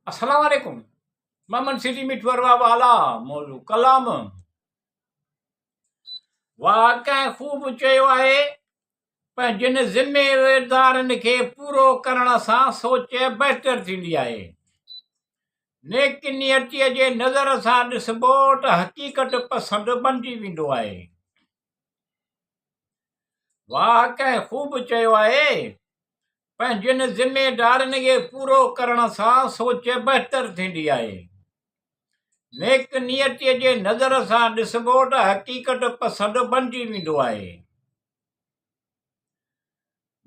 अस्सलाम वालेकुम। ममन सिटी मिठवरवा वाला मौलू कलाम वाकई खूब चयो आहे पर जिन ज़िम्मेदारनि खे पूरो करण सां सोच बहितर थींदी आहे। नेक नियतीअ जे नज़र सां ॾिसबो त हक़ीक़त पसंदि बणिजी वेंदो आहे। वाकई खूब चयो आहे पर जिन ज़िम्मेदारनि खे पूरो करण सां सोच बहितर थींदी आहे। नेक नियतीअ जे नज़र सां ॾिसबो त हक़ीक़त पसंदि बणिजी वेंदो आहे।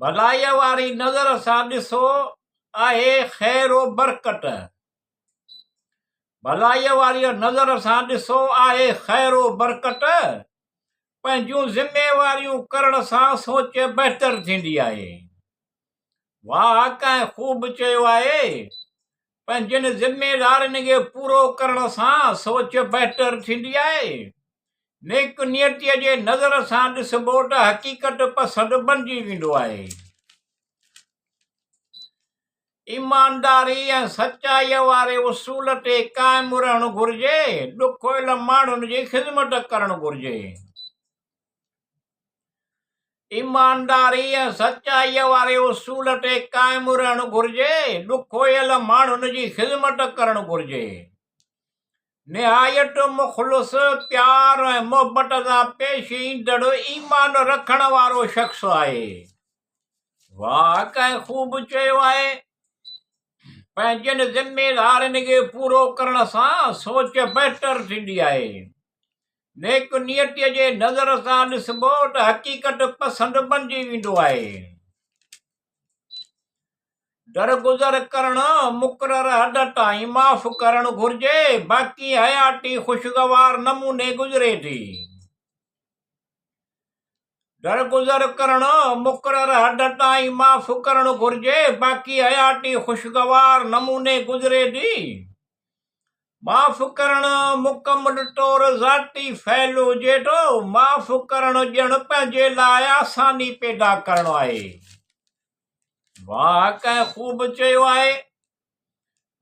भलाईअ वारी नज़र सां ॾिसो आहे ख़ैर बरकत। भलाईअ वारी नज़र सां ॾिसो आहे ख़ैर बरकत। पंहिंजूं ज़िम्मेवारियूं करण सां सोच बहितर थींदी आहे। वाकई खूब चयो आहे पर जिन ज़िम्मेदारनि खे पूरो करण सां सोच बहितर थींदी आहे। नेक नियतीअ जे नज़र सां ॾिसबो त हक़ीक़त पसंदि बणिजी वेंदो आहे। ईमानदारी ऐं सचाईअ वारे उसूल ते क़ाइमु रहणु घुरिजे। ॾुखियल माण्हुनि जी ख़िदमत करणु घुरिजे। ईमानदारी ऐं सचाईअ वारे उसूल ते क़ाइमु रहणु घुरिजे। ॾुखियल माण्हुनि जी ख़िदमत करणु घुरिजे। निहायत मुख़लिस प्यार ऐं मुहबत सां पेश ईंदड़ ईमान रखण वारो शख़्स आहे। वाकई खूब चयो आहे पर जिन ज़िम्मेदारनि खे पूरो करण सां सोच बहितर थींदी आहे। नेक नियतीअ जे नज़र सां ॾिसबो त हक़ीक़त पसंदि बणिजी वेंदो आहे। दरगुज़र करणु मुक़रर हद ताईं माफ़ करणु घुरिजे। बाक़ी हयाती ख़ुशगवार नमूने गुज़रे थी। दरगुज़र करणु मुक़रर हद ताईं माफ़ करणु घुरिजे। बाक़ी हयाती ख़ुशगवार नमूने गुज़रे थी। माफ़ करणु मुकमल तौर ज़ाती फ़ैल हुजे थो। माफ़ करणु ॼण पंहिंजे लाइ आसानी पैदा करणु आहे। वाकई खूब चयो आहे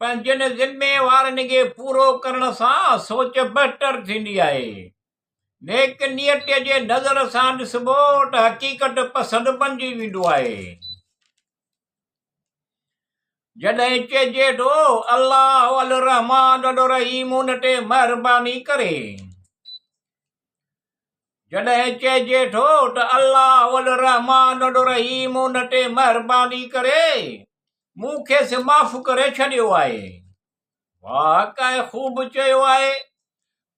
पर जिन ज़िम्मेवारनि खे पूरो करण सां सोच बहितर थींदी आहे। नेक नियतीअ जे नज़र सां ॾिसबो त हक़ीक़त पसंदि बणिजी वेंदो आहे। जॾहिं चइजे थो अल्लाह अल रहमान अल रहीम उन ते महिरबानी करे। जॾहिं चइजे थो त अल्लाह अल रहमान अल रहीम उन ते महिरबानी करे मूं खेसि माफ़ करे छॾियो आहे। वाकई खूब चयो आहे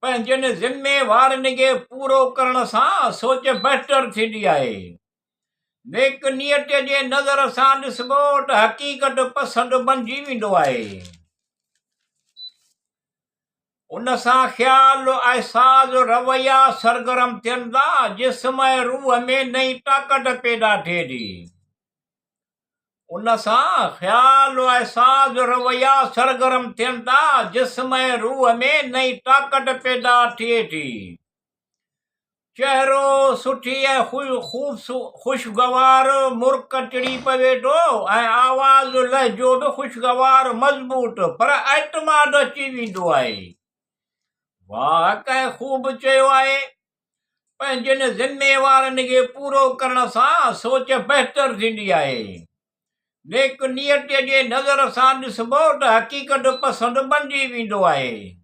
पर जिन ज़िम्मेवारनि खे पूरो करण सां सोच बहितर थींदी आहे। नेक नियतीअ जे नज़र सां ॾिसबो त हक़ीक़त पसंदि बणिजी वेंदो आहे। उन सां ख़्याल अहसास रवैया सरगर्म थियनि था। जिस्म ऐं रूह में नई ताक़त पैदा थिए थी। उन सां ख़्याल अहसास रवैया सरगर्म थियनि था। जिस्म ऐं रूह में नई ताक़त पैदा थिए थी। चहिरो सुठी ऐं ख़ुशगवार मुर्क टिड़ी पवे थो ऐं आवाज़ लहजो बि ख़ुशगवार मज़बूत पर एतमाद अची वेंदो आहे। वाकई खूब चयो आहे पर जिन ज़िम्मेवारनि खे पूरो करण सां सोच बहितर थींदी आहे। नेक नियतीअ जे नज़र सां ॾिसबो त हक़ीक़त पसंदि बणिजी वेंदो आहे।